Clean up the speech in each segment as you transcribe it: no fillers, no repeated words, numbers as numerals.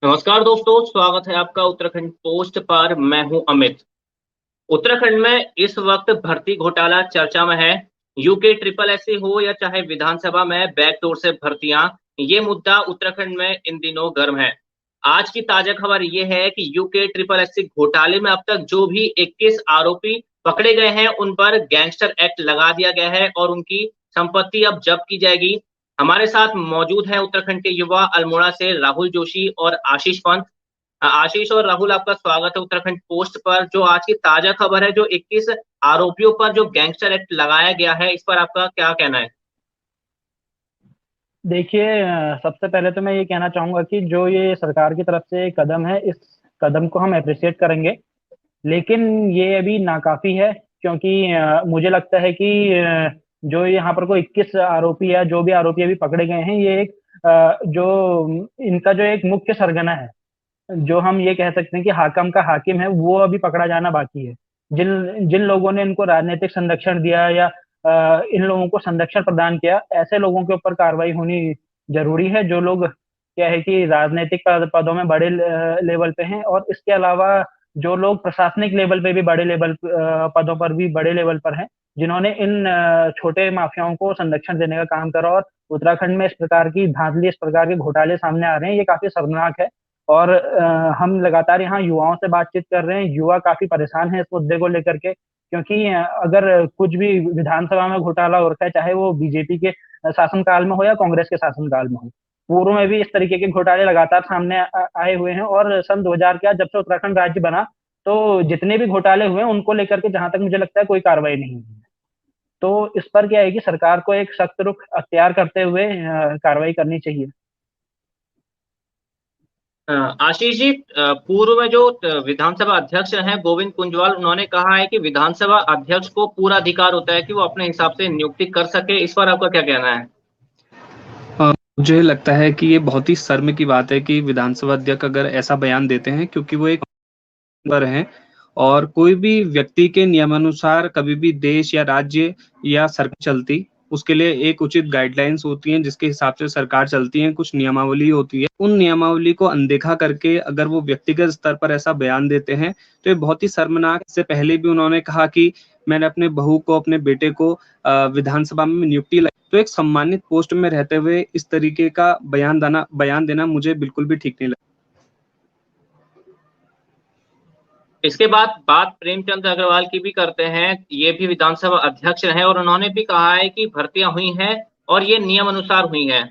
नमस्कार दोस्तों, स्वागत है आपका उत्तराखंड पोस्ट पर। मैं हूं अमित। उत्तराखंड में इस वक्त भर्ती घोटाला चर्चा में है। यूके ट्रिपल एससी हो या चाहे विधानसभा में बैकडोर से भर्तियां, ये मुद्दा उत्तराखंड में इन दिनों गर्म है। आज की ताजा खबर ये है कि यूके ट्रिपल एससी घोटाले में अब तक जो भी 21 आरोपी पकड़े गए हैं उन पर गैंगस्टर एक्ट लगा दिया गया है और उनकी संपत्ति अब जब्त की जाएगी। हमारे साथ मौजूद हैं उत्तराखंड के युवा अल्मोड़ा से राहुल जोशी और आशीष पंत। आशीष और राहुल, आपका स्वागत है उत्तराखंड पोस्ट पर। जो आज की ताजा खबर है, जो 21 आरोपियों पर जो गैंगस्टर एक्ट लगाया गया है, इस पर आपका क्या कहना है? देखिए, सबसे पहले तो मैं ये कहना चाहूंगा कि जो ये सरकार की तरफ से कदम है, इस कदम को हम अप्रिशिएट करेंगे। लेकिन ये अभी नाकाफी है, क्योंकि मुझे लगता है कि जो यहाँ पर कोई 21 आरोपी या जो भी आरोपी अभी पकड़े गए हैं, ये एक जो इनका जो एक मुख्य सरगना है, जो हम ये कह सकते हैं कि हाकम का हाकिम है, वो अभी पकड़ा जाना बाकी है। जिन जिन लोगों ने इनको राजनीतिक संरक्षण दिया या इन लोगों को संरक्षण प्रदान किया, ऐसे लोगों के ऊपर कार्रवाई होनी जरूरी है। जो लोग क्या है कि राजनीतिक पदों में बड़े लेवल पे हैं, और इसके अलावा जो लोग प्रशासनिक लेवल पे भी बड़े लेवल पदों पर भी बड़े लेवल पर हैं, जिन्होंने इन छोटे माफियाओं को संरक्षण देने का काम करा। और उत्तराखंड में इस प्रकार की धांधली, इस प्रकार के घोटाले सामने आ रहे हैं, ये काफी शर्मनाक है। और हम लगातार यहाँ युवाओं से बातचीत कर रहे हैं। युवा काफी परेशान है इस मुद्दे को लेकर के, क्योंकि अगर कुछ भी विधानसभा में घोटाला हो रखा है, चाहे वो बीजेपी के शासनकाल में हो या कांग्रेस के शासनकाल में हो, पूर्व में भी इस तरीके के घोटाले लगातार सामने आए हुए हैं। और सन 2000 के बाद जब से उत्तराखंड राज्य बना, तो जितने भी घोटाले हुए हैं उनको लेकर के जहां तक मुझे लगता है कोई कार्रवाई नहीं हुई है। तो इस पर क्या है कि सरकार को एक सख्त रुख अख्तियार करते हुए कार्रवाई करनी चाहिए। आशीष जी, पूर्व में जो विधानसभा अध्यक्ष हैं गोविंद कुंजवाल, उन्होंने कहा है कि विधानसभा अध्यक्ष को पूरा अधिकार होता है कि वो अपने हिसाब से नियुक्ति कर सके। इस पर आपका क्या कहना है? मुझे लगता है कि ये बहुत ही शर्म की बात है कि विधानसभा अध्यक्ष अगर ऐसा बयान देते हैं, क्योंकि वो एक मेंबर हैं और कोई भी व्यक्ति के नियमानुसार कभी भी देश या राज्य या सरकार चलती, उसके लिए एक उचित गाइडलाइंस होती हैं जिसके हिसाब से सरकार चलती है, कुछ नियमावली होती है। उन नियमावली को अनदेखा करके अगर वो व्यक्तिगत स्तर पर ऐसा बयान देते हैं तो ये बहुत ही शर्मनाक। इससे पहले भी उन्होंने कहा कि मैंने अपने बहू को, अपने बेटे को विधानसभा में नियुक्ति लाई। तो एक सम्मानित पोस्ट में रहते हुए इस तरीके का बयान देना मुझे बिल्कुल भी ठीक नहीं लगता। इसके बाद बात प्रेमचंद अग्रवाल की भी करते हैं। ये भी विधानसभा अध्यक्ष रहे और उन्होंने भी कहा है कि भर्तियां हुई हैं और ये नियम अनुसार हुई हैं।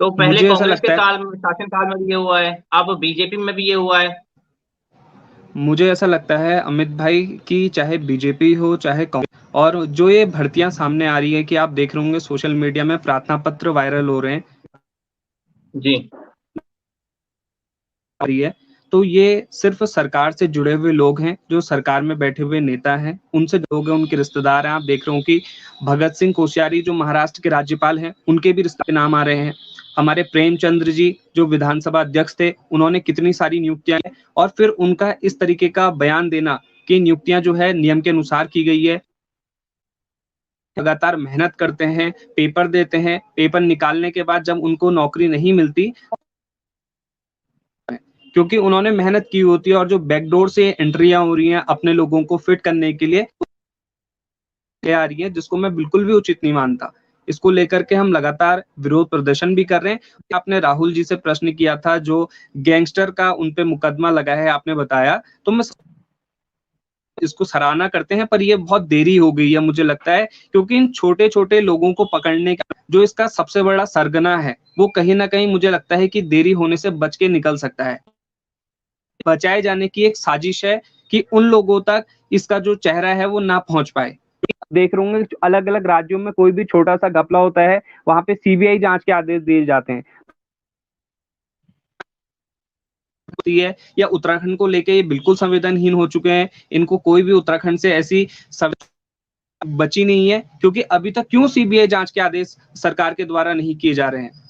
तो पहले मुझे ऐसा कांग्रेस के लगता है काल में, शासनकाल में भी ये हुआ है, अब बीजेपी में भी ये हुआ है। मुझे ऐसा लगता है अमित भाई कि चाहे बीजेपी हो चाहे कांग्रेस, और जो ये भर्तियां सामने आ रही है कि आप देख रहे होंगे सोशल मीडिया में प्रार्थना पत्र वायरल हो रहे हैं जी। आ रही है, तो ये सिर्फ सरकार से जुड़े हुए लोग हैं, जो सरकार में बैठे हुए नेता हैं, उनसे लोग हैं, उनके रिश्तेदार हैं। आप देख रहे हो कि भगत सिंह कोश्यारी जो महाराष्ट्र के राज्यपाल हैं, उनके भी रिश्ते के नाम आ रहे हैं। हमारे प्रेमचंद्र जी जो विधानसभा अध्यक्ष थे, उन्होंने कितनी सारी नियुक्तियां की, और फिर उनका इस तरीके का बयान देना कि नियुक्तियां जो है नियम के अनुसार की गई है। लगातार मेहनत करते हैं, पेपर देते हैं, पेपर निकालने के बाद जब उनको नौकरी नहीं मिलती, क्योंकि उन्होंने मेहनत की होती है, और जो बैकडोर से एंट्रियां हो रही हैं अपने लोगों को फिट करने के लिए आ रही है, जिसको मैं बिल्कुल भी उचित नहीं मानता। इसको लेकर के हम लगातार विरोध प्रदर्शन भी कर रहे हैं। आपने राहुल जी से प्रश्न किया था, जो गैंगस्टर का उन पे मुकदमा लगा है, आपने बताया, तो मैं इसको सराहना करते हैं, पर ये बहुत देरी हो गई है मुझे लगता है, क्योंकि इन छोटे छोटे लोगों को पकड़ने का जो इसका सबसे बड़ा सरगना है, वो कहीं ना कहीं मुझे लगता है कि देरी होने से बच के निकल सकता है। बचाए जाने की एक साजिश है कि उन लोगों तक इसका जो चेहरा है वो ना पहुंच पाए। देख रहे होंगे अलग अलग राज्यों में कोई भी छोटा सा घपला होता है, वहां पे सीबीआई जांच के आदेश दिए जाते हैं। होती है, या उत्तराखंड को लेके ये बिल्कुल संवेदनहीन हो चुके हैं। इनको कोई भी उत्तराखंड से ऐसी बची नहीं है, क्योंकि अभी तक क्यों सीबीआई जांच के आदेश सरकार के द्वारा नहीं किए जा रहे हैं?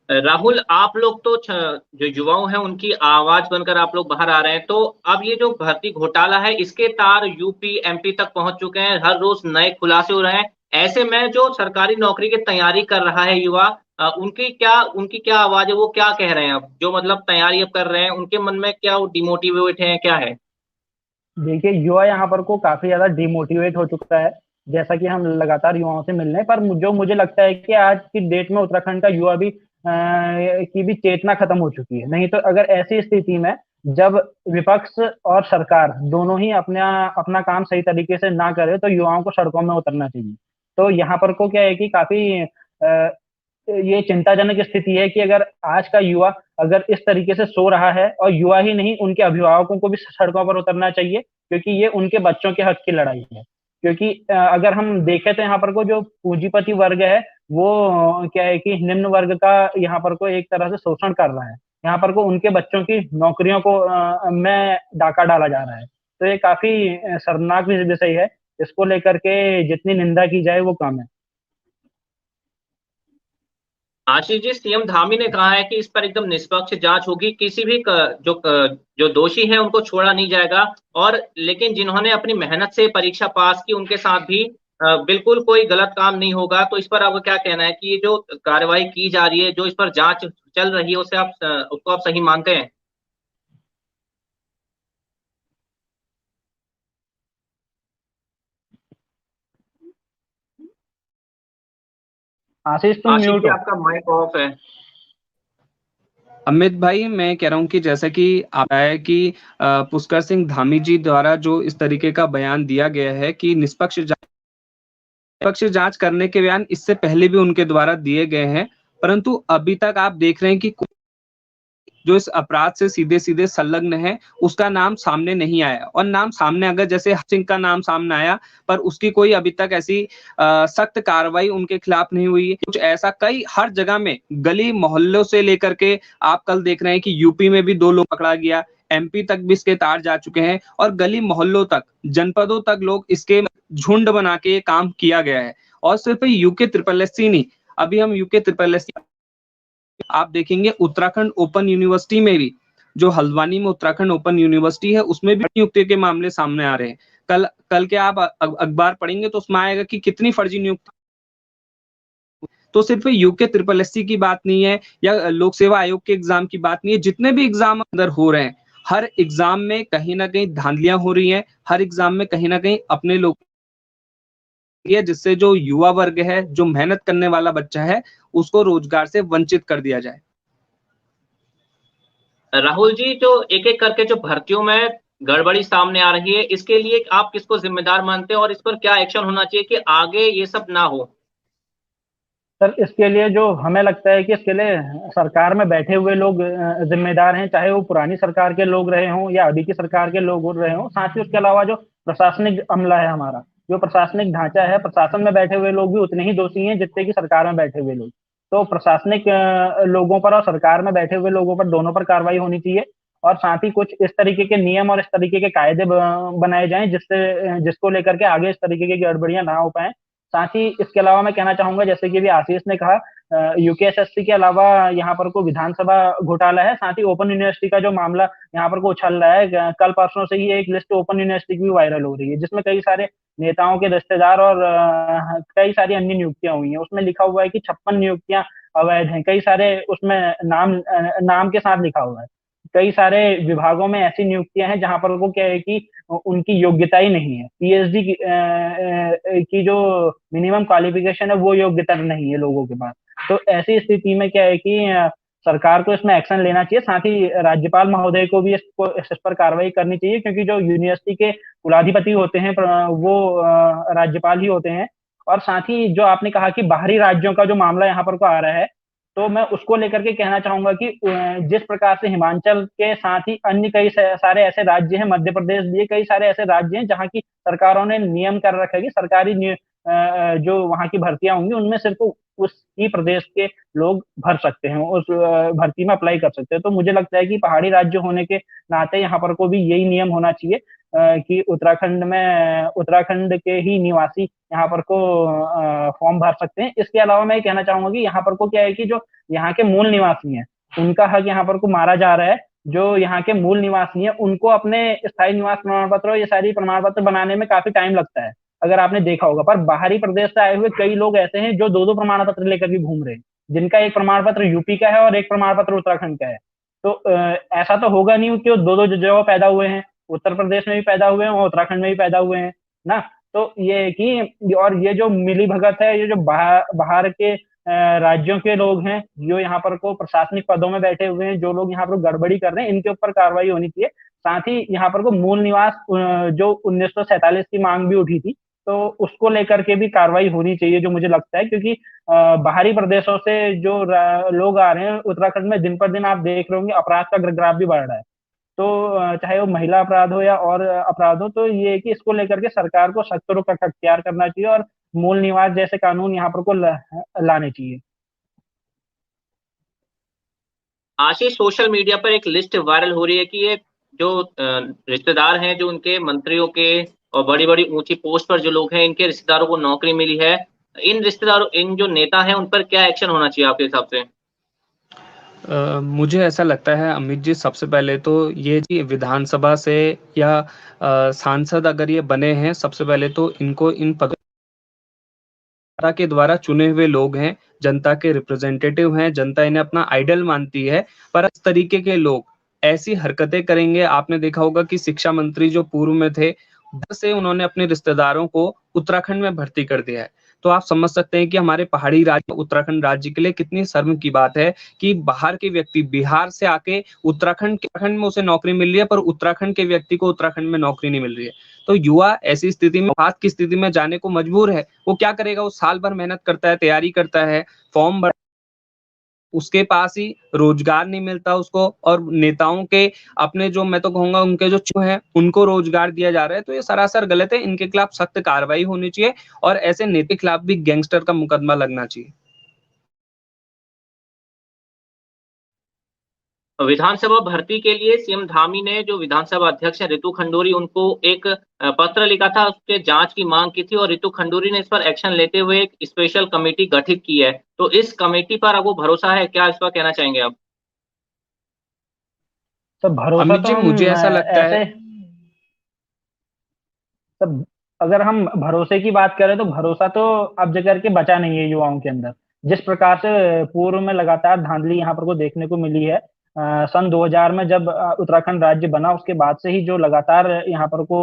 राहुल, आप लोग तो जो युवाओं हैं उनकी आवाज बनकर आप लोग बाहर आ रहे हैं। तो अब ये जो भर्ती घोटाला है, इसके तार यूपी एमपी तक पहुंच चुके हैं। हर रोज नए खुलासे हो रहे हैं। ऐसे में जो सरकारी नौकरी की तैयारी कर रहा है युवा, उनकी क्या आवाज है, वो क्या कह रहे हैं अब, जो मतलब तैयारी अब कर रहे हैं, उनके मन में क्या वो डिमोटिवेट है, क्या है? देखिए, युवा यहाँ पर को काफी ज्यादा डिमोटिवेट हो चुका है, जैसा कि हम लगातार युवाओं से मिल रहे हैं। पर जो मुझे लगता है कि आज की डेट में उत्तराखंड का युवा भी की भी चेतना खत्म हो चुकी है। नहीं तो अगर ऐसी स्थिति में जब विपक्ष और सरकार दोनों ही अपना अपना काम सही तरीके से ना करे, तो युवाओं को सड़कों में उतरना चाहिए। तो यहाँ पर को क्या है कि काफी ये चिंताजनक स्थिति है कि अगर आज का युवा अगर इस तरीके से सो रहा है, और युवा ही नहीं, उनके अभिभावकों को भी सड़कों पर उतरना चाहिए, क्योंकि ये उनके बच्चों के हक की लड़ाई है। क्योंकि अगर हम देखें तो यहाँ पर को जो पूंजीपति वर्ग है, वो क्या है कि निम्न वर्ग का यहाँ पर को एक तरह से शोषण कर रहा है। यहाँ पर को उनके बच्चों की नौकरियों को में डाका डाला जा रहा है। तो ये काफी शर्मनाक विषय है। इसको लेकर के जितनी निंदा की जाए वो कम है। आशीष जी, सीएम धामी ने कहा है कि इस पर एकदम निष्पक्ष जांच होगी, किसी भी जो दोषी है उनको छोड़ा नहीं जाएगा। और लेकिन जिन्होंने अपनी मेहनत से परीक्षा पास की, उनके साथ भी बिल्कुल कोई गलत काम नहीं होगा। तो इस पर आपका क्या कहना है कि ये जो कार्रवाई की जा रही है, जो इस पर जांच चल रही है, उसे उसको आप सही मानते हैं? आशीष, तुम आशीष म्यूट जी, हो। आपका माइक ऑफ है। अमित भाई, मैं कह रहा हूँ कि जैसा कि आप है कि पुष्कर सिंह धामी जी द्वारा जो इस तरीके का बयान दिया गया है कि निष्पक्ष जांच करने के बयान इससे पहले भी उनके द्वारा दिए गए हैं, परंतु अभी तक आप देख रहे हैं कि जो इस अपराध से सीधे सीधे संलग्न है उसका नाम सामने नहीं आया। और नाम सामने अगर जैसे सिंह का नाम सामने आया, पर उसकी कोई अभी तक ऐसी सख्त कार्रवाई उनके खिलाफ नहीं हुई। कुछ ऐसा कई हर जगह में गली मोहल्लों से लेकर के आप कल देख रहे हैं कि यूपी में भी 2 लोग पकड़ा गया, एमपी तक भी इसके तार जा चुके हैं, और गली मोहल्लों तक, जनपदों तक लोग इसके झुंड बना के काम किया गया है। और सिर्फ यूके ट्रिपल एस नहीं, अभी हम यूके ट्रिपल एस आप देखेंगे उत्तराखंड ओपन यूनिवर्सिटी में भी, जो हल्द्वानी में उत्तराखंड ओपन यूनिवर्सिटी है, उसमें भी नियुक्ति के मामले सामने आ रहे हैं। कल कल के आप अखबार पढ़ेंगे तो उसमें आएगा कि कितनी फर्जी नियुक्ति। तो सिर्फ यूके ट्रिपल एससी की बात नहीं है या लोक सेवा आयोग के एग्जाम की बात नहीं है, जितने भी एग्जाम अंदर हो रहे हैं, हर एग्जाम में कहीं ना कहीं धांधलियां हो रही हैं, हर एग्जाम में कहीं ना कहीं अपने लोग, जिससे जो युवा वर्ग है, जो मेहनत करने वाला बच्चा है, उसको रोजगार से वंचित कर दिया जाए। राहुल जी, जो एक एक करके जो भर्तियों में गड़बड़ी सामने आ रही है, इसके लिए आप किसको जिम्मेदार मानते हैं और इस पर क्या एक्शन होना चाहिए कि आगे ये सब ना हो? सर, इसके लिए जो हमें लगता है कि इसके लिए सरकार में बैठे हुए लोग जिम्मेदार हैं, चाहे वो पुरानी सरकार के लोग रहे हों या अभी की सरकार के लोग रहे हों। साथ ही उसके अलावा जो प्रशासनिक अमला है हमारा, जो प्रशासनिक ढांचा है, प्रशासन में बैठे हुए लोग भी उतने ही दोषी हैं जितने कि सरकार में बैठे हुए लोग। तो प्रशासनिक लोगों पर और सरकार में बैठे हुए लोगों पर, दोनों पर कार्रवाई होनी चाहिए। और साथ ही कुछ इस तरीके के नियम और इस तरीके के कायदे बनाए जाएं जिससे जिसको लेकर के आगे इस तरीके की गड़बड़ियां ना हो पाए। साथ ही इसके अलावा मैं कहना चाहूंगा, जैसे कि भी आशीष ने कहा, यूकेएसएससी के अलावा यहाँ पर को विधानसभा घोटाला है। साथ ही ओपन यूनिवर्सिटी का जो मामला यहाँ पर को उछल रहा है, कल परसों से ही एक लिस्ट ओपन यूनिवर्सिटी की भी वायरल हो रही है, जिसमें कई सारे नेताओं के रिश्तेदार और कई सारी अन्य नियुक्तियां हुई हैं। उसमें लिखा हुआ है कि 56 नियुक्तियां अवैध हैं। कई सारे उसमें नाम के साथ लिखा हुआ है। कई सारे विभागों में ऐसी नियुक्तियां हैं जहां पर वो क्या है कि उनकी योग्यता ही नहीं है। पीएचडी की जो मिनिमम क्वालिफिकेशन है, वो योग्यता नहीं है लोगों के पास। तो ऐसी स्थिति में क्या है कि सरकार को इसमें एक्शन लेना चाहिए। साथ ही राज्यपाल महोदय को भी इस पर कार्रवाई करनी चाहिए, क्योंकि जो यूनिवर्सिटी के कुलाधिपति होते हैं वो राज्यपाल ही होते हैं। और साथ ही जो आपने कहा कि बाहरी राज्यों का जो मामला यहाँ पर को आ रहा है, तो मैं उसको लेकर के कहना चाहूंगा कि जिस प्रकार से हिमाचल के साथ ही अन्य कई सारे ऐसे राज्य हैं, मध्य प्रदेश भी, कई सारे ऐसे राज्य हैं जहाँ की सरकारों ने नियम कर रखा है कि सरकारी जो वहाँ की भर्तियां होंगी, उनमें सिर्फ उस ही प्रदेश के लोग भर सकते हैं, उस भर्ती में अप्लाई कर सकते हैं। तो मुझे लगता है कि पहाड़ी राज्य होने के नाते यहाँ पर को भी यही नियम होना चाहिए कि उत्तराखंड के ही निवासी यहाँ पर को फॉर्म भर सकते हैं। इसके अलावा मैं कहना चाहूंगा कि यहाँ पर को क्या है कि जो यहाँ के मूल निवासी हैं, उनका हक यहाँ पर को मारा जा रहा है। जो यहाँ के मूल निवासी हैं, उनको अपने स्थायी निवास प्रमाण पत्र और ये सारी प्रमाण पत्र बनाने में काफी टाइम लगता है। अगर आपने देखा होगा। पर बाहरी प्रदेश से आए हुए कई लोग ऐसे हैं जो 2-2 प्रमाण पत्र लेकर के घूम रहे हैं, जिनका एक प्रमाण पत्र यूपी का है और एक प्रमाण पत्र उत्तराखंड का है। तो ऐसा तो होगा नहीं कि वो 2-2 जगह पैदा हुए हैं, उत्तर प्रदेश में भी पैदा हुए हैं और उत्तराखंड में भी पैदा हुए हैं ना। तो ये है कि और ये जो मिली भगत है, ये जो बाहर के राज्यों के लोग हैं जो यहाँ पर को प्रशासनिक पदों में बैठे हुए हैं, जो लोग यहाँ पर गड़बड़ी कर रहे हैं, इनके ऊपर कार्रवाई होनी चाहिए। साथ ही यहाँ पर को मूल निवास जो 1947 की मांग भी उठी थी, तो उसको लेकर के भी कार्रवाई होनी चाहिए, जो मुझे लगता है। क्योंकि बाहरी प्रदेशों से जो लोग आ रहे हैं उत्तराखंड में, दिन पर दिन आप देख रहे होंगे अपराध का ग्राफ भी बढ़ रहा है। तो चाहे वो महिला अपराध हो या और अपराध हो, तो ये है कि इसको लेकर के सरकार को सख्त रुख अख्तियार करना चाहिए और मूल निवास जैसे कानून यहाँ पर को लाने चाहिए। आशीष, सोशल मीडिया पर एक लिस्ट वायरल हो रही है कि ये जो रिश्तेदार हैं, जो उनके मंत्रियों के और बड़ी बड़ी ऊंची पोस्ट पर जो लोग हैं, इनके रिश्तेदारों को नौकरी मिली है। इन रिश्तेदारों, इन जो नेता हैं, उन पर क्या एक्शन होना चाहिए आपके हिसाब से? मुझे ऐसा लगता है अमित जी, सबसे पहले तो ये जी विधानसभा से या सांसद अगर ये बने हैं, सबसे पहले तो इनको इन पदों जनता के द्वारा चुने हुए लोग हैं, जनता के रिप्रेजेंटेटिव हैं, जनता इन्हें अपना आइडल मानती है। पर इस तरीके के लोग ऐसी हरकतें करेंगे, आपने देखा होगा कि शिक्षा मंत्री जो पूर्व में थे, डर से उन्होंने अपने रिश्तेदारों को उत्तराखंड में भर्ती कर दिया है। तो आप समझ सकते हैं कि हमारे पहाड़ी राज्य उत्तराखंड राज्य के लिए कितनी शर्म की बात है कि बाहर के व्यक्ति बिहार से आके उत्तराखंड में उसे नौकरी मिल रही है, पर उत्तराखंड के व्यक्ति को उत्तराखंड में नौकरी नहीं मिल रही है। तो युवा ऐसी स्थिति में, हाथ की स्थिति में जाने को मजबूर है। वो क्या करेगा? वो साल भर मेहनत करता है, तैयारी करता है, फॉर्म भर, उसके पास ही रोजगार नहीं मिलता उसको, और नेताओं के अपने जो, मैं तो कहूंगा उनके जो है उनको रोजगार दिया जा रहा है। तो ये सरासर गलत है, इनके खिलाफ सख्त कार्रवाई होनी चाहिए और ऐसे नेता के खिलाफ भी गैंगस्टर का मुकदमा लगना चाहिए। विधानसभा भर्ती के लिए सीएम धामी ने जो विधानसभा अध्यक्ष है रितु खंडूरी, उनको एक पत्र लिखा था, उसके जांच की मांग की थी और रितु खंडूरी ने इस पर एक्शन लेते हुए एक स्पेशल कमेटी गठित की है। तो इस कमेटी पर आपको भरोसा है क्या? इस पर कहना चाहेंगे आप? सब भरोसा अमित तो जी, हम मुझे ऐसा लगता है, ऐसे सब, अगर हम भरोसे की बात करें तो भरोसा तो अब जगह के बचा नहीं है युवाओं के अंदर। जिस प्रकार से पूर्व में लगातार धांधली यहाँ पर को देखने को मिली है, सन 2000 में जब उत्तराखंड राज्य बना, उसके बाद से ही जो लगातार यहाँ पर को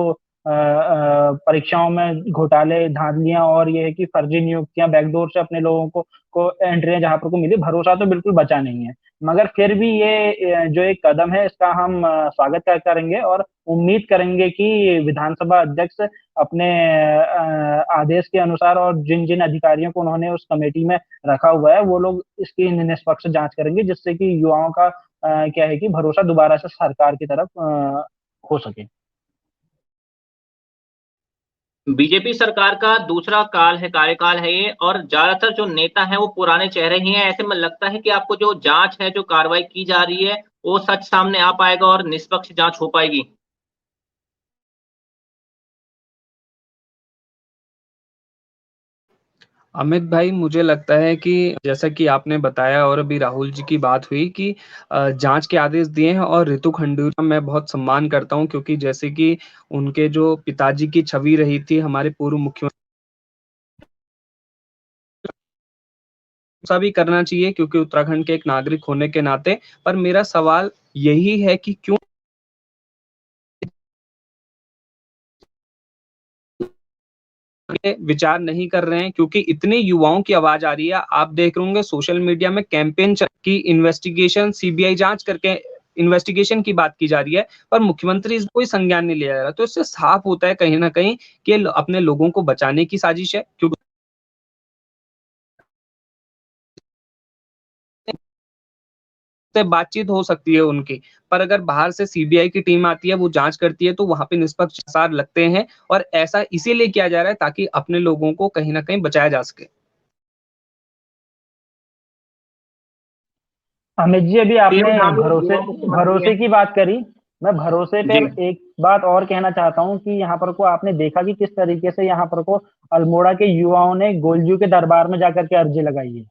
परीक्षाओं में घोटाले, धांधलियां और ये है कि फर्जी नियुक्तियां, बैकडोर से अपने लोगों को एंट्रियां जहाँ पर को मिली, भरोसा तो बिल्कुल बचा नहीं है। मगर फिर भी ये जो एक कदम है, इसका हम स्वागत करेंगे और उम्मीद करेंगे कि विधानसभा अध्यक्ष अपने आदेश के अनुसार और जिन जिन अधिकारियों को उन्होंने उस कमेटी में रखा हुआ है, वो लोग इसकी निष्पक्ष जांच करेंगे, जिससे कि युवाओं का क्या है कि भरोसा दोबारा से सरकार की तरफ हो सके। बीजेपी सरकार का दूसरा कार्यकाल है ये, और ज्यादातर जो नेता हैं वो पुराने चेहरे ही हैं। ऐसे में लगता है कि आपको जो जांच है, जो कार्रवाई की जा रही है, वो सच सामने आ पाएगा और निष्पक्ष जांच हो पाएगी? अमित भाई, मुझे लगता है कि जैसा कि आपने बताया और अभी राहुल जी की बात हुई कि जांच के आदेश दिए हैं, और रितु खंडूरी का मैं बहुत सम्मान करता हूं, क्योंकि जैसे कि उनके जो पिताजी की छवि रही थी हमारे पूर्व मुख्यमंत्री, ऐसा भी करना चाहिए क्योंकि उत्तराखंड के एक नागरिक होने के नाते। पर मेरा सवाल यही है कि क्यों विचार नहीं कर रहे हैं, क्योंकि इतने युवाओं की आवाज आ रही है। आप देख रहे होंगे सोशल मीडिया में कैंपेन की इन्वेस्टिगेशन, सीबीआई जांच करके इन्वेस्टिगेशन की बात की जा रही है, पर मुख्यमंत्री इसका कोई संज्ञान नहीं लिया जा रहा। तो इससे साफ होता है कहीं ना कहीं कि अपने लोगों को बचाने की साजिश है, क्योंकि से बातचीत हो सकती है उनकी। पर अगर बाहर से सीबीआई की टीम आती है, वो जांच करती है, तो वहां पे निष्पक्ष आसार लगते हैं, और ऐसा इसीलिए किया जा रहा है ताकि अपने लोगों को कहीं ना कहीं बचाया जा सके। अमित जी, अभी सीएम आपने धामी भरोसे युवाओं को समझती भरोसे है। की बात करी। मैं भरोसे जी। पर एक बात और कहना चाहता हूँ कि यहाँ पर को आपने देखा कि किस तरीके से यहाँ पर को अल्मोड़ा के युवाओं ने गोलजू के दरबार में जाकर के अर्जी लगाई है।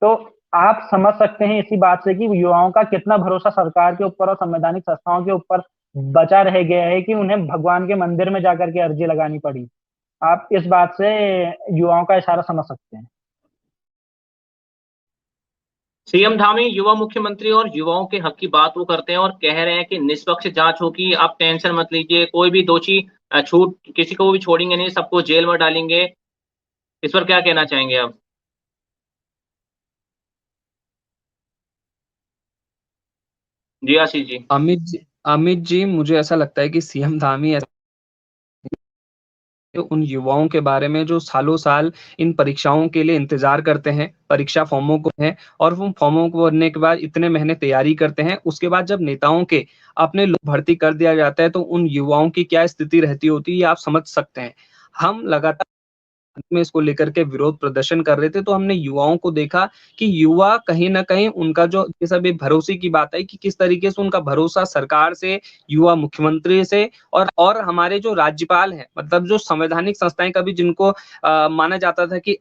तो आप समझ सकते हैं इसी बात से कि युवाओं का कितना भरोसा सरकार के ऊपर और संवैधानिक संस्थाओं के ऊपर बचा रह गया है कि उन्हें भगवान के मंदिर में जाकर के अर्जी लगानी पड़ी। आप इस बात से युवाओं का इशारा समझ सकते हैं। सीएम धामी युवा मुख्यमंत्री और युवाओं के हक की बात वो करते हैं और कह रहे हैं कि निष्पक्ष जांच होगी, आप टेंशन मत लीजिए, कोई भी दोषी छूट किसी को भी छोड़ेंगे नहीं, सबको जेल में डालेंगे। इस पर क्या कहना चाहेंगे आप? जी आशीष जी। अमित जी मुझे ऐसा लगता है कि सीएम धामी उन युवाओं के बारे में जो सालों साल इन परीक्षाओं के लिए इंतजार करते हैं, परीक्षा फॉर्मों को है और वो फॉर्मों को भरने के बाद इतने महीने तैयारी करते हैं, उसके बाद जब नेताओं के अपने लोग भर्ती कर दिया जाता है तो उन युवाओं की क्या स्थिति रहती होती है, ये आप समझ सकते हैं। हम लगातार में इसको लेकर के विरोध प्रदर्शन कर रहे थे, तो हमने युवाओं को देखा कि युवा कहीं न कहीं उनका जो ये सब एक भरोसे की बात है कि किस तरीके से उनका भरोसा सरकार से, युवा मुख्यमंत्री से और हमारे जो राज्यपाल हैं, मतलब जो संवैधानिक संस्थाएँ कभी जिनको माना जाता था कि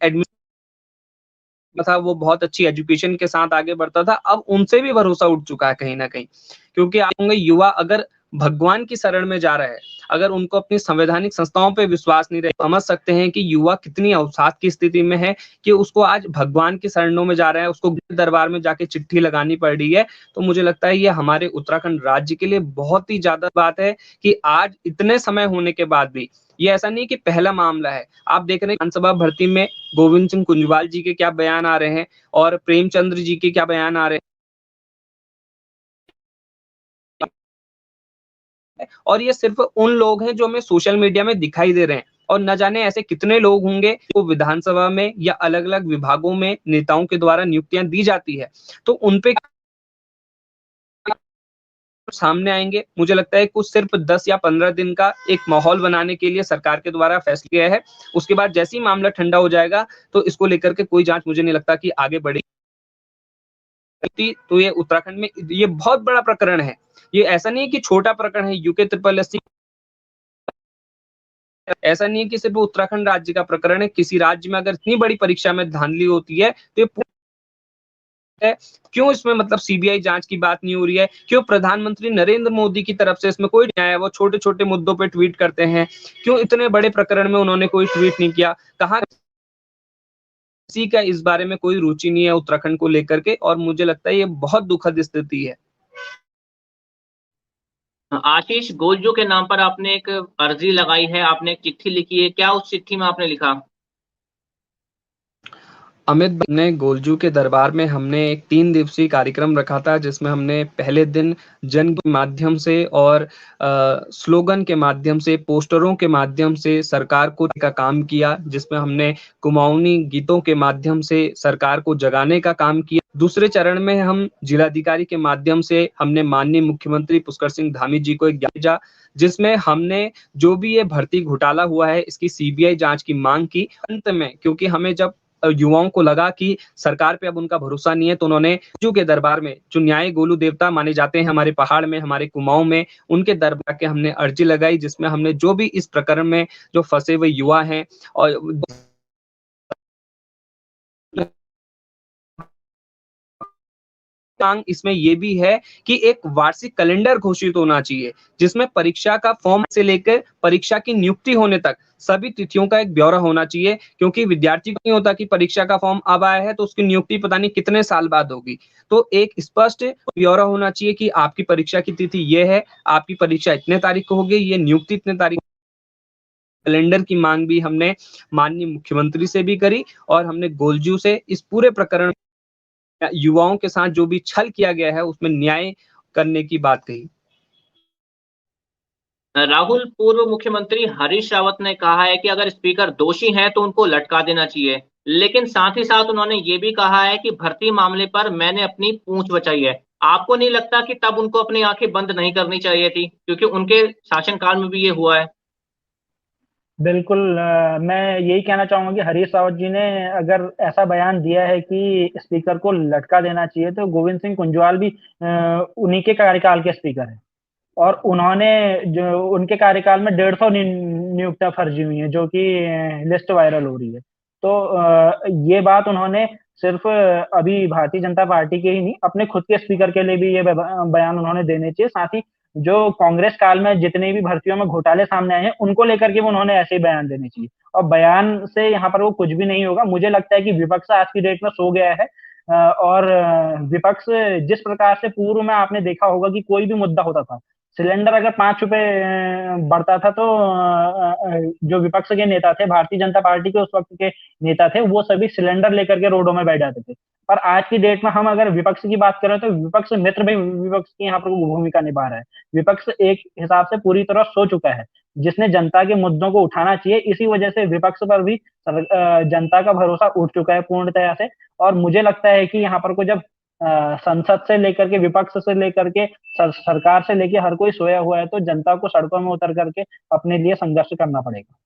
था वो बहुत अच्छी एजुकेशन के साथ आगे बढ़ता था, अब उनसे भी भरोसा उठ चुका है कहीं न कहीं। क्योंकि आप होंगे युवा अगर भगवान की शरण में जा रहा है, अगर उनको अपनी संवैधानिक संस्थाओं पे विश्वास नहीं रहे, समझ सकते हैं कि युवा कितनी अवसाद की स्थिति में है कि उसको आज भगवान की शरणों में जा रहा है, उसको दरबार में जाके चिट्ठी लगानी पड़ रही है। तो मुझे लगता है ये हमारे उत्तराखंड राज्य के लिए बहुत ही ज़्यादा बात है कि आज इतने समय होने के बाद भी ये ऐसा नहीं कि पहला मामला है। आप देख रहे हैं विधानसभा भर्ती में गोविंद सिंह कुंजवाल जी के क्या बयान आ रहे हैं और प्रेमचंद्र जी के क्या बयान आ रहे हैं और ये सिर्फ उन लोग हैं जो हमें सोशल मीडिया में दिखाई दे रहे हैं और न जाने ऐसे कितने लोग होंगे जो विधानसभा में या अलग-अलग विभागों में नेताओं के द्वारा नियुक्तियां दी जाती है। तो उन पे सामने आएँगे। मुझे लगता है कुछ सिर्फ 10 या 15 दिन का एक माहौल बनाने के लिए सरकार के द्वारा फैसला किया है। उसके बाद जैसे ही मामला ठंडा हो जाएगा, तो इसको लेकर के कोई जाँच मुझे नहीं लगता कि आगे बढ़ेगी। तो ये उत्तराखंड में ये बहुत बड़ा प्रकरण है। ये ऐसा नहीं है कि छोटा प्रकरण है, यूके ट्रिपल एससी ऐसा नहीं है कि सिर्फ उत्तराखंड राज्य का प्रकरण है। किसी राज्य में अगर इतनी बड़ी परीक्षा में धांधली होती है, तो ये है, क्यों इसमें मतलब सीबीआई जांच की बात नहीं हो रही है? क्यों प्रधानमंत्री नरेंद्र मोदी की तरफ से इसमें कोई नहीं आया? वो छोटे-छोटे मुद्दों पे ट्वीट करते हैं। क्यों इतने बड़े प्रकरण में उन्होंने कोई ट्वीट नहीं किया? कहाँ किसी का इस बारे में कोई रुचि नहीं है उत्तराखंड को लेकर के और मुझे लगता है ये बहुत दुखद स्थिति है। आशीष, गोलजू के नाम पर आपने एक अर्जी लगाई है, आपने एक चिट्ठी लिखी है, क्या उस चिट्ठी में आपने लिखा? अमित ने गोलजू के दरबार में हमने एक 3 दिवसीय कार्यक्रम रखा था जिसमें हमने पहले दिन जंग के माध्यम से और स्लोगन के माध्यम से, पोस्टरों के माध्यम से सरकार को का काम किया, जिसमें हमने कुमाऊनी गीतों के माध्यम से सरकार को जगाने का काम किया। दूसरे चरण में हम जिलाधिकारी के माध्यम से हमने माननीय मुख्यमंत्री पुष्कर सिंह धामी जी को एक ज्ञापन भेजा, जिसमें हमने जो भी ये भर्ती घोटाला हुआ है, इसकी सीबीआई जाँच की माँग की। अंत में क्योंकि हमें जब युवाओं को लगा कि सरकार पे अब उनका भरोसा नहीं है, तो उन्होंने गोलू के दरबार में, जो न्याय गोलू देवता माने जाते हैं हमारे पहाड़ में, हमारे कुमाऊँ में, उनके दरबार के हमने अर्जी लगाई जिसमें हमने जो भी इस प्रकरण में जो फँसे हुए युवा हैं और मांग इसमें ये भी है कि एक वार्षिक कैलेंडर घोषित होना चाहिए, जिसमें परीक्षा का फॉर्म से लेकर परीक्षा की नियुक्ति होने तक सभी तिथियों का एक ब्यौरा होना चाहिए, क्योंकि विद्यार्थी को नहीं होता कि परीक्षा का फॉर्म अब आया है तो उसकी नियुक्ति पता नहीं कितने साल बाद होगी। तो एक स्पष्ट ब्यौरा होना चाहिए कि आपकी परीक्षा की तिथि ये है, आपकी परीक्षा इतने तारीख को होगी, ये नियुक्ति इतने तारीख कैलेंडर की मांग भी हमने माननीय मुख्यमंत्री से भी करी और हमने गोलजू से इस पूरे प्रकरण युवाओं के साथ जो भी छल किया गया है उसमें न्याय करने की बात कही। राहुल, पूर्व मुख्यमंत्री हरीश रावत ने कहा है कि अगर स्पीकर दोषी हैं तो उनको लटका देना चाहिए। लेकिन साथ ही साथ उन्होंने ये भी कहा है कि भर्ती मामले पर मैंने अपनी पूंछ बचाई है। आपको नहीं लगता कि तब उनको अपनी आंखें बंद नहीं करनी चाहिए थी? क्योंकि उनके शासनकाल में भी ये हुआ है। बिल्कुल, मैं यही कहना चाहूँगा कि हरीश रावत जी ने अगर ऐसा बयान दिया है कि स्पीकर को लटका देना चाहिए, तो गोविंद सिंह कुंजवाल भी उन्हीं के कार्यकाल के स्पीकर हैं। और उन्होंने जो उनके कार्यकाल में 150 नियुक्तियां फर्जी हुई हैं, जो कि लिस्ट वायरल हो रही है। तो ये बात उन्होंने सिर्फ अभी भारतीय जनता पार्टी के ही नहीं, अपने खुद के स्पीकर के लिए भी ये बयान उन्होंने देने चाहिए। साथ ही जो कांग्रेस काल में जितने भी भर्तियों में घोटाले सामने आए हैं, उनको लेकर के उन्होंने ऐसे ही बयान देने चाहिए। और बयान से यहाँ पर वो कुछ भी नहीं होगा। मुझे लगता है कि विपक्ष आज की डेट में सो गया है। और विपक्ष जिस प्रकार से पूर्व में आपने देखा होगा कि कोई भी मुद्दा होता था, सिलेंडर अगर 5 रुपए बढ़ता था, तो जो विपक्ष के नेता थे, भारतीय जनता पार्टी के उस वक्त के नेता थे, वो सभी सिलेंडर लेकर के रोडों में बैठ जाते थे। पर आज की डेट में हम अगर विपक्ष की बात करें, तो विपक्ष मित्र भी विपक्ष की यहाँ पर भूमिका निभा रहा है। विपक्ष एक हिसाब से पूरी तरह सो चुका है, जिसने जनता के मुद्दों को उठाना चाहिए। इसी वजह से विपक्ष पर भी जनता का भरोसा उठ चुका है पूर्णतया से। और मुझे लगता है कि यहाँ पर को जब संसद से लेकर के, विपक्ष से लेकर के, सरकार से लेके हर कोई सोया हुआ है, तो जनता को सड़कों में उतर करके अपने लिए संघर्ष करना पड़ेगा।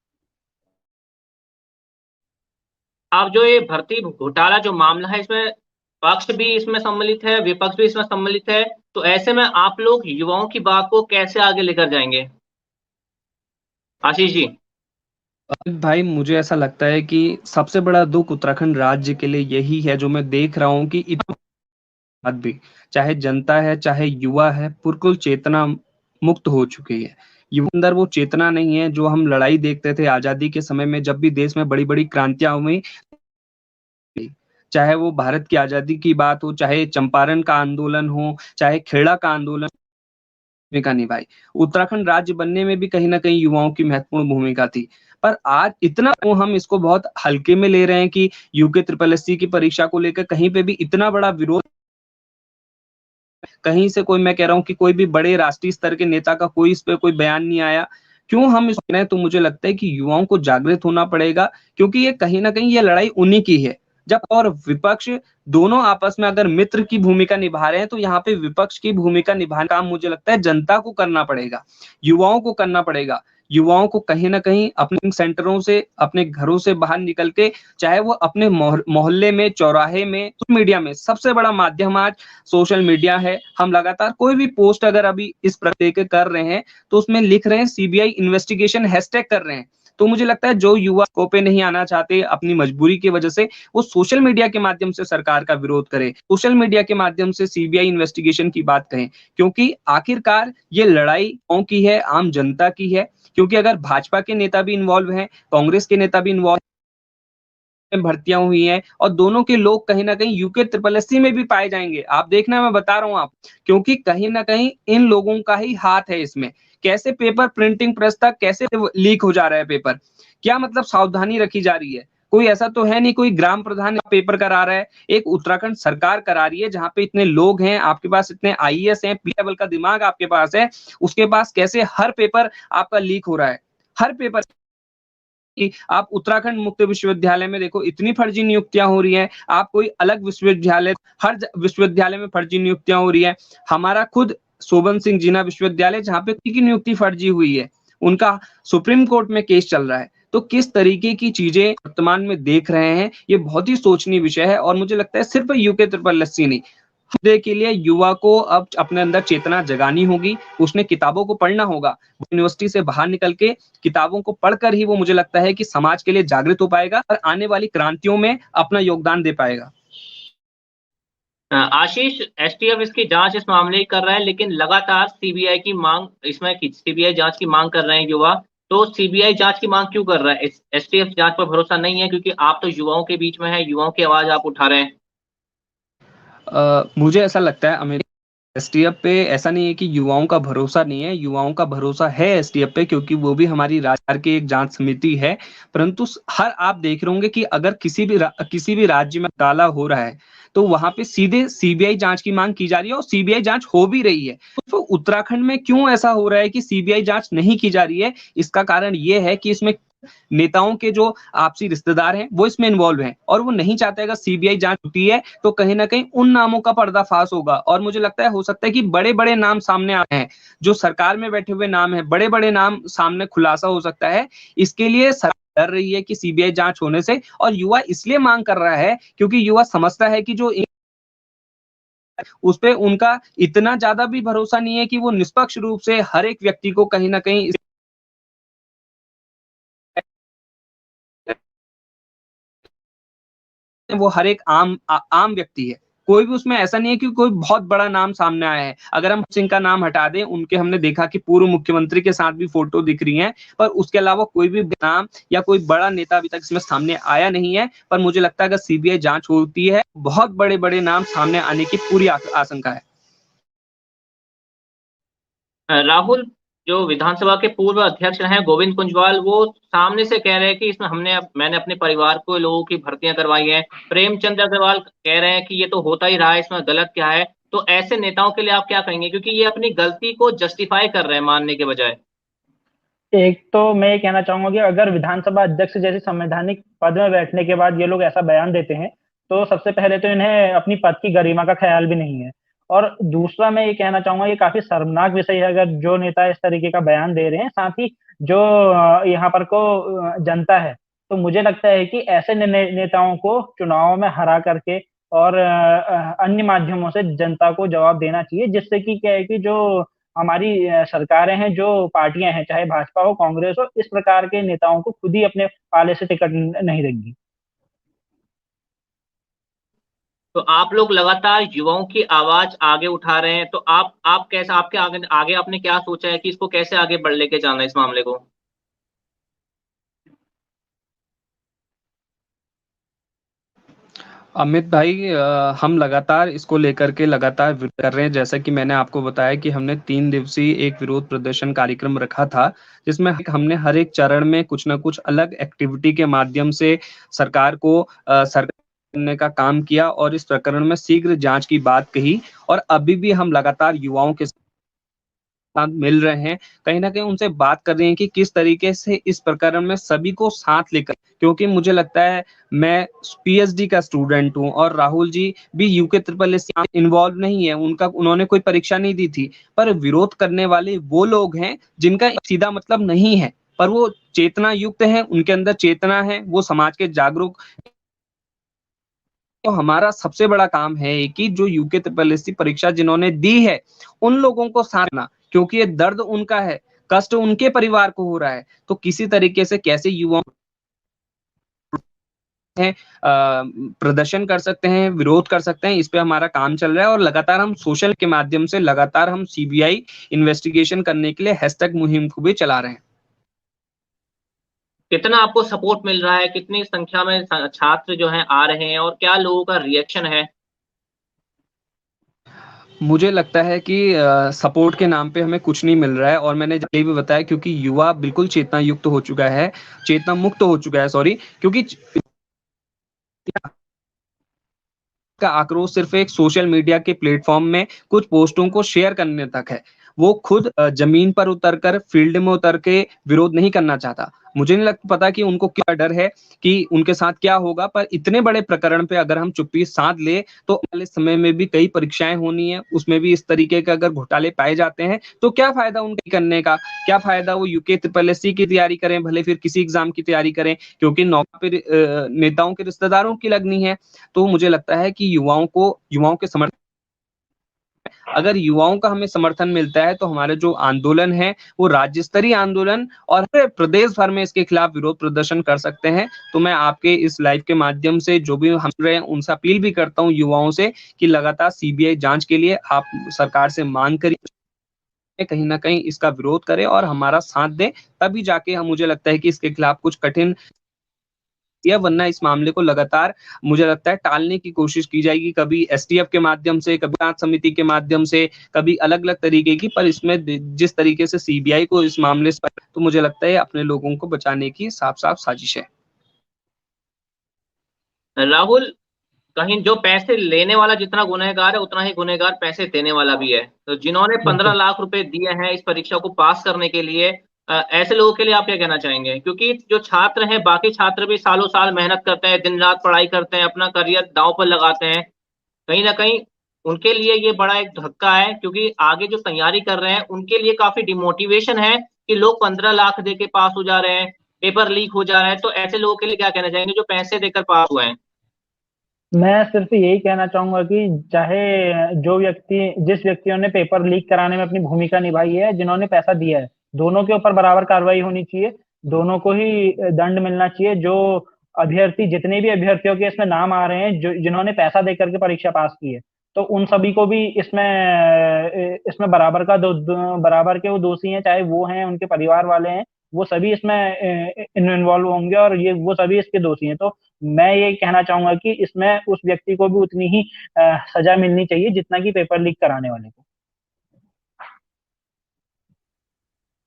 आप जो ये भर्ती घोटाला जो मामला है, इसमें पक्ष भी इसमें सम्मिलित है, विपक्ष भी इसमें सम्मिलित है, तो ऐसे में आप लोग युवाओं की बात को कैसे आगे लेकर जाएंगे, आशीष जी? भाई मुझे ऐसा लगता है कि सबसे बड़ा दुख उत्तराखंड राज्य के लिए यही है, जो मैं देख रहा हूँ कि इतना बाद भी चाहे जनता है चाहे युवा है, बिल्कुल चेतना मुक्त हो चुकी है। युवा अंदर वो चेतना नहीं है जो हम लड़ाई देखते थे आजादी के समय में, जब भी देश में बड़ी बड़ी क्रांतियां हुई, चाहे वो भारत की आजादी की बात हो, चाहे चंपारण का आंदोलन हो, चाहे खेड़ा का आंदोलन, भूमिका निभाई। उत्तराखंड राज्य बनने में भी कहीं ना कहीं युवाओं की महत्वपूर्ण भूमिका थी। पर आज इतना हम इसको बहुत हल्के में ले रहे हैं कि यूके ट्रिपल एससी की परीक्षा को लेकर कहीं पे भी इतना बड़ा विरोध, कहीं से कोई, मैं कह रहा हूँ कि कोई भी बड़े राष्ट्रीय स्तर के नेता का कोई इस पे कोई बयान नहीं आया। क्यों हम इस रहे हैं? तो मुझे लगता है कि युवाओं को जागृत होना पड़ेगा, क्योंकि ये कहीं ना कहीं ये लड़ाई उन्हीं की है। जब और विपक्ष दोनों आपस में अगर मित्र की भूमिका निभा रहे हैं, तो यहाँ पे विपक्ष की भूमिका निभाने का काम मुझे लगता है जनता को करना पड़ेगा, युवाओं को करना पड़ेगा। युवाओं को कहीं ना कहीं अपने सेंटरों से, अपने घरों से बाहर निकल के, चाहे वो अपने मोहल्ले में, चौराहे में, मीडिया में, सबसे बड़ा माध्यम आज सोशल मीडिया है। हम लगातार कोई भी पोस्ट अगर अभी इस प्रकार के कर रहे हैं, तो उसमें लिख रहे हैं सीबीआई इन्वेस्टिगेशन, हैशटैग कर रहे हैं। तो मुझे लगता है जो युवा को पे नहीं आना चाहते अपनी मजबूरी की वजह से, वो सोशल मीडिया के माध्यम से सरकार का विरोध करें, सोशल मीडिया के माध्यम से सीबीआई इन्वेस्टिगेशन की बात कहें, क्योंकि आखिरकार ये लड़ाई कौन की है? आम जनता की है। क्योंकि अगर भाजपा के नेता भी इन्वॉल्व हैं, कांग्रेस के नेता भी इन्वॉल्व में भर्तियां हुई हैं, और दोनों के लोग कहीं ना कहीं यूके ट्रिपल एससी में भी पाए जाएंगे। आप देखना, मैं बता रहा हूं आप, क्योंकि कहीं ना कहीं इन लोगों का ही हाथ है इसमें। कैसे पेपर प्रिंटिंग प्रेस तक कैसे लीक हो जा रहा है पेपर, क्या मतलब सावधानी रखी जा रही है? कोई ऐसा तो है नहीं कोई ग्राम प्रधान पेपर करा रहा है, एक उत्तराखंड सरकार करा रही है, जहां पे इतने लोग हैं, आपके पास इतने आईएएस हैं, पी लेवल का दिमाग आपके पास है, उसके पास कैसे हर पेपर आपका लीक हो रहा है? हर पेपर कि आप उत्तराखंड मुक्त विश्वविद्यालय में देखो, इतनी फर्जी नियुक्तियां हो रही हैं। आप कोई अलग विश्वविद्यालय, हर विश्वविद्यालय में फर्जी नियुक्तियां हो रही है। हमारा खुद शोभन सिंह जीना विश्वविद्यालय, जहां पे की नियुक्ति फर्जी हुई है, उनका सुप्रीम कोर्ट में केस चल रहा है। तो किस तरीके की चीजें वर्तमान में देख रहे हैं, ये बहुत ही सोचनीय विषय है। और मुझे लगता है सिर्फ यूके ट्रिपल एससी नहीं, के लिए युवा को अब अपने अंदर चेतना जगानी होगी, उसने किताबों को पढ़ना होगा, यूनिवर्सिटी से बाहर निकल के किताबों को पढ़कर ही वो, मुझे लगता है कि समाज के लिए जागृत हो पाएगा और आने वाली क्रांतियों में अपना योगदान दे पाएगा। आशीष, एसटीएफ इसकी जांच इस मामले की कर रहा है, लेकिन लगातार सीबीआई की मांग, इसमें सीबीआई जांच की मांग कर रहे हैं युवा। तो सीबीआई जांच की मांग क्यों कर रहा है? एसटीएफ जांच पर भरोसा नहीं है? क्योंकि आप तो युवाओं के बीच में है, युवाओं की आवाज आप उठा रहे हैं। मुझे ऐसा लगता है अमेरिका एसटीएफ पे ऐसा नहीं है कि युवाओं का भरोसा नहीं है, युवाओं का भरोसा है एसटीएफ पे, क्योंकि वो भी हमारी राज्य की एक जांच समिति है। परंतु हर आप देख रहे होंगे कि अगर किसी भी राज्य में घोटाला हो रहा है, तो वहां पे सीधे सीबीआई जांच की मांग की जा रही है और सीबीआई जांच हो भी रही है। तो उत्तराखंड में क्यों ऐसा हो रहा है कि सीबीआई जांच नहीं की जा रही है? इसका कारण ये है कि इसमें नेताओं के जो आपसी रिश्तेदार हैं वो इसमें इन्वॉल्व हैं, और वो नहीं चाहते अगर सीबीआई जांच होती है तो कहीं ना कहीं उन नामों का पर्दाफाश होगा। और मुझे लगता है हो सकता है कि बड़े बड़े नाम सामने आए हैं, जो सरकार में बैठे हुए नाम है, बड़े बड़े नाम सामने खुलासा हो सकता है। इसके लिए सरकार डर रही है कि सीबीआई जांच होने से, और युवा इसलिए मांग कर रहा है क्योंकि युवा समझता है कि जो उस पे उनका इतना ज्यादा भी भरोसा नहीं है कि वो निष्पक्ष रूप से हर एक व्यक्ति को कहीं ना कहीं वो हर एक आम व्यक्ति है, कोई भी उसमें ऐसा नहीं है कि कोई बहुत बड़ा नाम सामने आया है। अगर हम सिंह का नाम हटा दें, उनके हमने देखा कि पूर्व मुख्यमंत्री के साथ भी फोटो दिख रही है, पर उसके अलावा कोई भी नाम या कोई बड़ा नेता अभी तक इसमें सामने आया नहीं है। पर मुझे लगता है अगर सीबीआई जांच होती है, बहुत बड़े बड़े नाम सामने आने की पूरी आशंका है। राहुल, जो विधानसभा के पूर्व अध्यक्ष हैं गोविंद कुंजवाल, वो सामने से कह रहे हैं कि इसमें मैंने अपने परिवार को लोगों की भर्तियां करवाई हैं। प्रेमचंद अग्रवाल कह रहे हैं कि ये तो होता ही रहा है, इसमें गलत क्या है। तो ऐसे नेताओं के लिए आप क्या कहेंगे, क्योंकि ये अपनी गलती को जस्टिफाई कर रहे हैं मानने के बजाय। एक तो मैं ये कहना चाहूंगा कि अगर विधानसभा अध्यक्ष जैसे संवैधानिक पद में बैठने के बाद ये लोग ऐसा बयान देते हैं, तो सबसे पहले तो इन्हें अपनी पद की गरिमा का ख्याल भी नहीं है। और दूसरा मैं ये कहना चाहूंगा, ये काफी शर्मनाक विषय है अगर जो नेता इस तरीके का बयान दे रहे हैं, साथ ही जो यहाँ पर को जनता है। तो मुझे लगता है कि ऐसे नेताओं को चुनाव में हरा करके और अन्य माध्यमों से जनता को जवाब देना चाहिए, जिससे कि क्या है कि जो हमारी सरकारें हैं, जो पार्टियां हैं, चाहे भाजपा हो कांग्रेस हो, इस प्रकार के नेताओं को खुद ही अपने पाले से टिकट नहीं देंगी। तो आप लोग लगातार युवाओं की आवाज आगे उठा रहे हैं, तो आप कैसे, आपके आगे आगे आपने क्या सोचा है कि इसको कैसे आगे बढ़ लेके जाना है इस मामले को। अमित भाई, हम लगातार इसको लेकर के लगातार विरोध कर रहे हैं। जैसा कि मैंने आपको बताया कि हमने 3 दिवसीय एक विरोध प्रदर्शन कार्यक्रम रखा था, जिसमें हमने हर एक चरण में कुछ ना कुछ अलग एक्टिविटी के माध्यम से सरकार को सरकार करने का काम किया और इस प्रकरण में शीघ्र जांच की बात कही। और अभी भी हम लगातार युवाओं के साथ मिल रहे हैं, कहीं ना कहीं उनसे बात कर रहे हैं कि किस तरीके से इस प्रकरण में सभी को साथ लेकर, क्योंकि मुझे लगता है मैं पीएचडी का स्टूडेंट हूं और राहुल जी भी यूके ट्रिपल एस इन्वॉल्व नहीं है, उन्होंने कोई परीक्षा नहीं दी थी। पर विरोध करने वाले वो लोग हैं जिनका सीधा मतलब नहीं है, पर वो चेतना युक्त है, उनके अंदर चेतना है, वो समाज के जागरूक। तो हमारा सबसे बड़ा काम है कि जो यूके ट्रिपल एस परीक्षा जिन्होंने दी है, उन लोगों को साथ ना, क्योंकि ये दर्द उनका है, कष्ट उनके परिवार को हो रहा है। तो किसी तरीके से कैसे युवाओं हैं प्रदर्शन कर सकते हैं, विरोध कर सकते हैं, इस पे हमारा काम चल रहा है। और लगातार हम सोशल के माध्यम से लगातार हम सीबीआई इन्वेस्टिगेशन करने के लिए हैशटैग मुहिम को भी चला रहे हैं। कितना आपको सपोर्ट मिल रहा है, कितनी संख्या में छात्र जो हैं आ रहे हैं, और क्या लोगों का रिएक्शन है। मुझे लगता है कि सपोर्ट के नाम पे हमें कुछ नहीं मिल रहा है, और मैंने ये भी बताया क्योंकि युवा बिल्कुल चेतना युक्त हो चुका है, चेतना मुक्त हो चुका है, सॉरी, क्योंकि का आक्रोश सिर्फ एक सोशल मीडिया के प्लेटफॉर्म में कुछ पोस्टों को शेयर करने तक है। वो खुद जमीन पर उतरकर, फील्ड में उतर के विरोध नहीं करना चाहता। मुझे नहीं लगता पता कि उनको क्या डर है कि उनके साथ क्या होगा, पर इतने बड़े प्रकरण पे अगर हम चुप्पी साध ले तो आने वाले समय में भी कई परीक्षाएं होनी है, उसमें भी इस तरीके के अगर घोटाले पाए जाते हैं तो क्या फायदा उनके करने का, क्या फायदा वो यूके ट्रिपल एस सी की तैयारी करें, भले फिर किसी एग्जाम की तैयारी करें, क्योंकि नौकरी नेताओं के रिश्तेदारों की लगनी है। तो मुझे लगता है कि युवाओं के समर्थन, अगर युवाओं का हमें समर्थन मिलता है तो हमारे जो आंदोलन है वो राज्य स्तरीय आंदोलन और पूरे प्रदेश भर में इसके खिलाफ विरोध प्रदर्शन कर सकते हैं। तो मैं आपके इस लाइव के माध्यम से जो भी हम रहे हैं उनसे अपील भी करता हूँ युवाओं से कि लगातार सीबीआई जांच के लिए आप सरकार से मांग करिए, कहीं ना कहीं इसका विरोध करें और हमारा साथ दें, तभी जाके हम, मुझे लगता है कि इसके खिलाफ कुछ कठिन, या वरना इस मामले को लगातार मुझे लगता है टालने की कोशिश की जाएगी, कभी एसटीएफ के माध्यम से, कभी जांच समिति के माध्यम से, कभी अलग अलग तरीके की। पर इसमें जिस तरीके से सीबीआई को इस मामले से, तो मुझे लगता है अपने लोगों को बचाने की साफ साफ साजिश है। राहुल, कहीं जो पैसे लेने वाला जितना गुनहगार है, उतना ही गुनहगार पैसे देने वाला भी है। तो जिन्होंने 15 लाख रुपए दिए हैं इस परीक्षा को पास करने के लिए, ऐसे लोगों के लिए आप क्या कहना चाहेंगे, क्योंकि जो छात्र हैं, बाकी छात्र भी सालों साल मेहनत करते हैं, दिन रात पढ़ाई करते हैं, अपना करियर दांव पर लगाते हैं। कहीं ना कहीं उनके लिए ये बड़ा एक धक्का है, क्योंकि आगे जो तैयारी कर रहे हैं उनके लिए काफी डिमोटिवेशन है कि लोग 15 लाख दे के पास हो जा रहे हैं, पेपर लीक हो जा रहा है। तो ऐसे लोगों के लिए क्या कहना चाहेंगे जो पैसे देकर पास हुए हैं। मैं सिर्फ यही कहना चाहूंगा कि चाहे जिस व्यक्तियों ने पेपर लीक कराने में अपनी भूमिका निभाई है, जिन्होंने पैसा दिया है, दोनों के ऊपर बराबर कार्रवाई होनी चाहिए। दोनों को ही दंड मिलना चाहिए। जो अभ्यर्थी, जितने भी अभ्यर्थियों के इसमें नाम आ रहे हैं जो जिन्होंने पैसा दे करके परीक्षा पास की है, तो उन सभी को भी इसमें बराबर का बराबर के वो दोषी हैं, चाहे वो हैं उनके परिवार वाले हैं, वो सभी इसमें इन्वॉल्व होंगे और ये वो सभी इसके दोषी हैं। तो मैं ये कहना चाहूंगा कि इसमें उस व्यक्ति को भी उतनी ही सजा मिलनी चाहिए जितना कि पेपर लीक कराने वाले को।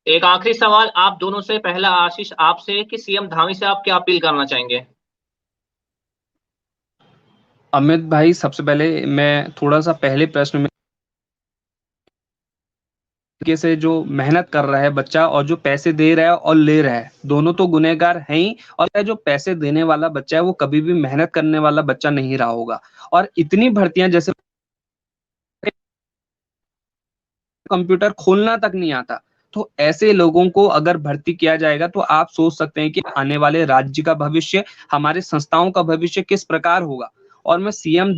एक आखिरी सवाल आप दोनों से, पहला आशीष आपसे, कि सीएम धामी से आप क्या अपील करना चाहेंगे? अमित भाई, सबसे पहले मैं थोड़ा सा पहले प्रश्न में से जो मेहनत कर रहा है बच्चा और जो पैसे दे रहा है और ले रहा है, दोनों तो गुनहगार हैं ही। और जो पैसे देने वाला बच्चा है वो कभी भी मेहनत करने वाला बच्चा नहीं रहा होगा। और इतनी भर्तियां, जैसे कंप्यूटर खोलना तक नहीं आता, तो ऐसे लोगों को अगर भर्ती किया जाएगा तो आप सोच सकते हैं कि आने वाले राज्य का भविष्य, हमारे संस्थाओं का भविष्य किस प्रकार होगा। और मैं सीएम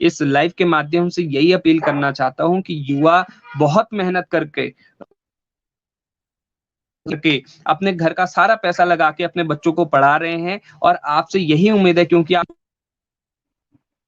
इस लाइव के माध्यम से यही अपील करना चाहता हूं कि युवा बहुत मेहनत करके अपने घर का सारा पैसा लगा के अपने बच्चों को पढ़ा रहे हैं, और आपसे यही उम्मीद है, क्योंकि आप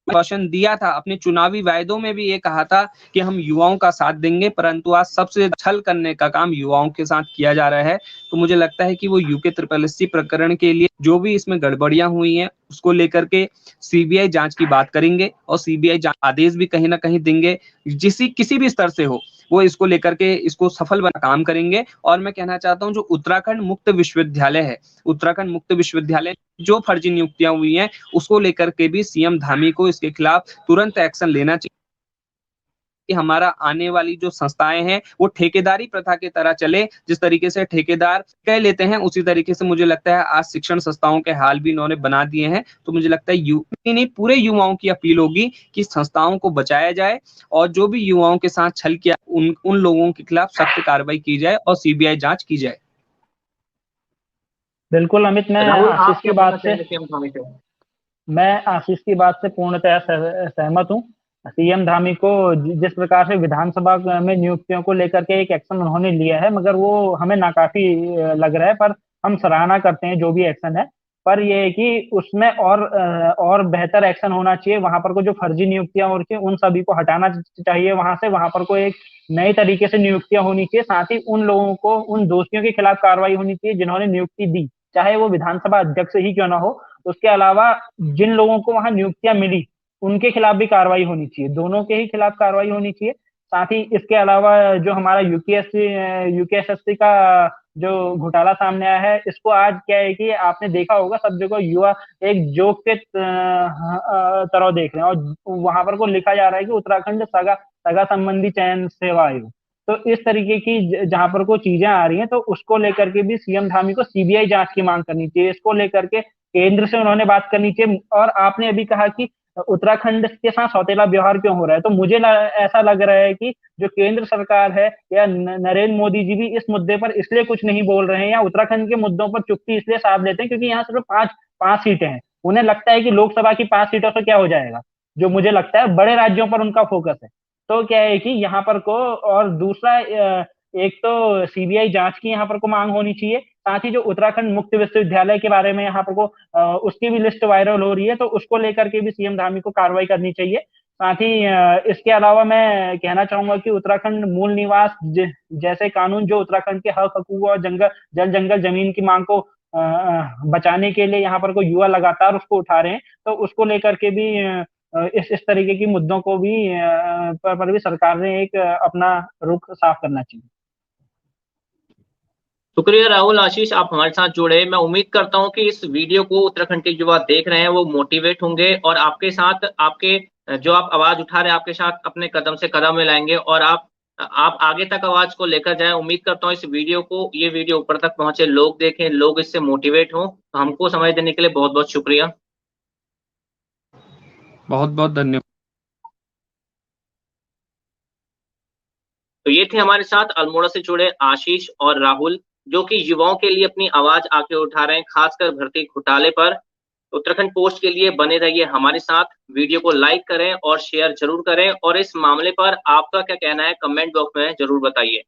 भाषण दिया था, अपने चुनावी वायदों में भी ये कहा था कि हम युवाओं का साथ देंगे, परंतु आज सबसे छल करने का काम युवाओं के साथ किया जा रहा है। तो मुझे लगता है कि वो यूके SSSC प्रकरण के लिए जो भी इसमें गड़बड़ियां हुई हैं उसको लेकर के सीबीआई जांच की बात करेंगे, और सीबीआई आदेश भी कहीं ना कहीं देंगे, किसी भी स्तर से हो, वो इसको लेकर के इसको सफल बना काम करेंगे। और मैं कहना चाहता हूं, जो उत्तराखंड मुक्त विश्वविद्यालय है, उत्तराखंड मुक्त विश्वविद्यालय जो फर्जी नियुक्तियां हुई हैं, उसको लेकर के भी सीएम धामी को इसके खिलाफ तुरंत एक्शन लेना चाहिए कि हमारा आने वाली जो संस्थाएं हैं वो ठेकेदारी प्रथा की तरह चले। जिस तरीके से ठेकेदार कह लेते हैं, उसी तरीके से मुझे लगता है आज शिक्षण संस्थाओं के हाल भी इन्होंने बना दिए हैं। तो मुझे लगता है नहीं, पूरे युवाओं की अपील होगी कि संस्थाओं को बचाया जाए, और जो भी युवाओं के साथ छल किया उन लोगों के खिलाफ सख्त कार्रवाई की जाए और सीबीआई जांच की जाए। बिल्कुल अमित, राहुल, आप क्या बोलना चाहेंगे सीएम धामी से? मैं आशीष की बात से पूर्णतः सहमत हूँ। सीएम धामी को जिस प्रकार से विधानसभा में नियुक्तियों को लेकर के एक एक्शन उन्होंने लिया है, मगर वो हमें नाकाफी लग रहा है, पर हम सराहना करते हैं जो भी एक्शन है। पर यह है कि उसमें और बेहतर एक्शन होना चाहिए। वहां पर को जो फर्जी नियुक्तियां हो रही है उन सभी को हटाना चाहिए वहां से। वहां पर को एक नए तरीके से नियुक्तियां होनी चाहिए। साथ ही उन लोगों को, उन दोषियों के खिलाफ कार्रवाई होनी चाहिए जिन्होंने नियुक्ति दी, चाहे वो विधानसभा अध्यक्ष ही क्यों ना हो। उसके अलावा जिन लोगों को वहां नियुक्तियां मिली उनके खिलाफ भी कार्रवाई होनी चाहिए, दोनों के ही खिलाफ कार्रवाई होनी चाहिए। साथ ही इसके अलावा जो हमारा यूकेएसएससी का जो घोटाला सामने आया है, इसको आज क्या है कि आपने देखा होगा सब जगह युवा एक जोक के तरह देख रहे हैं, और वहां पर को लिखा जा रहा है कि उत्तराखंड सगा संबंधी चयन सेवा आयोग। तो इस तरीके की जहां पर को चीजें आ रही हैं, तो उसको लेकर के भी सीएम धामी को सीबीआई जांच की मांग करनी चाहिए। इसको लेकर के केंद्र से उन्होंने बात करनी चाहिए। और आपने अभी कहा कि उत्तराखंड के साथ सौतेला व्यवहार क्यों हो रहा है, तो मुझे ऐसा लग रहा है कि जो केंद्र सरकार है या नरेंद्र मोदी जी भी इस मुद्दे पर इसलिए कुछ नहीं बोल रहे हैं, या उत्तराखंड के मुद्दों पर चुप्पी इसलिए साध लेते हैं क्योंकि यहाँ सिर्फ पांच सीटें हैं। उन्हें लगता है कि लोकसभा की 5 सीटों से क्या हो जाएगा, जो मुझे लगता है बड़े राज्यों पर उनका फोकस है। तो क्या है कि यहाँ पर को, और दूसरा एक तो सीबीआई जांच की यहाँ पर को मांग होनी चाहिए। साथ ही जो उत्तराखंड मुक्त विश्वविद्यालय के बारे में यहाँ पर को उसकी भी लिस्ट वायरल हो रही है, तो उसको लेकर के भी सीएम धामी को कार्रवाई करनी चाहिए। साथ ही इसके अलावा मैं कहना चाहूंगा कि उत्तराखंड मूल निवास जैसे कानून जो उत्तराखंड के हक हकूक और जल जंगल जमीन की मांग को बचाने के लिए यहाँ पर को युवा लगातार उसको उठा रहे हैं, तो उसको लेकर के भी इस तरीके की मुद्दों को भी पर भी सरकार ने एक अपना रुख साफ करना चाहिए। शुक्रिया राहुल, आशीष, आप हमारे साथ जुड़े। मैं उम्मीद करता हूं कि इस वीडियो को उत्तराखंड के युवा देख रहे हैं, वो मोटिवेट होंगे और आपके साथ, आपके जो आप आवाज उठा रहे हैं, आपके साथ अपने कदम से कदम मिलाएंगे और आप आगे तक आवाज को लेकर जाएं। उम्मीद करता हूं इस वीडियो को, ये वीडियो ऊपर तक पहुंचे, लोग देखें, लोग इससे मोटिवेट हों। तो हमको समय देने के लिए बहुत बहुत शुक्रिया। बहुत बहुत धन्यवाद। तो ये थे हमारे साथ अल्मोड़ा से जुड़े आशीष और राहुल, जो कि युवाओं के लिए अपनी आवाज आके उठा रहे हैं, खासकर भर्ती घोटाले पर। उत्तराखंड पोस्ट के लिए बने रहिए हमारे साथ। वीडियो को लाइक करें और शेयर जरूर करें, और इस मामले पर आपका क्या कहना है कमेंट बॉक्स में जरूर बताइए।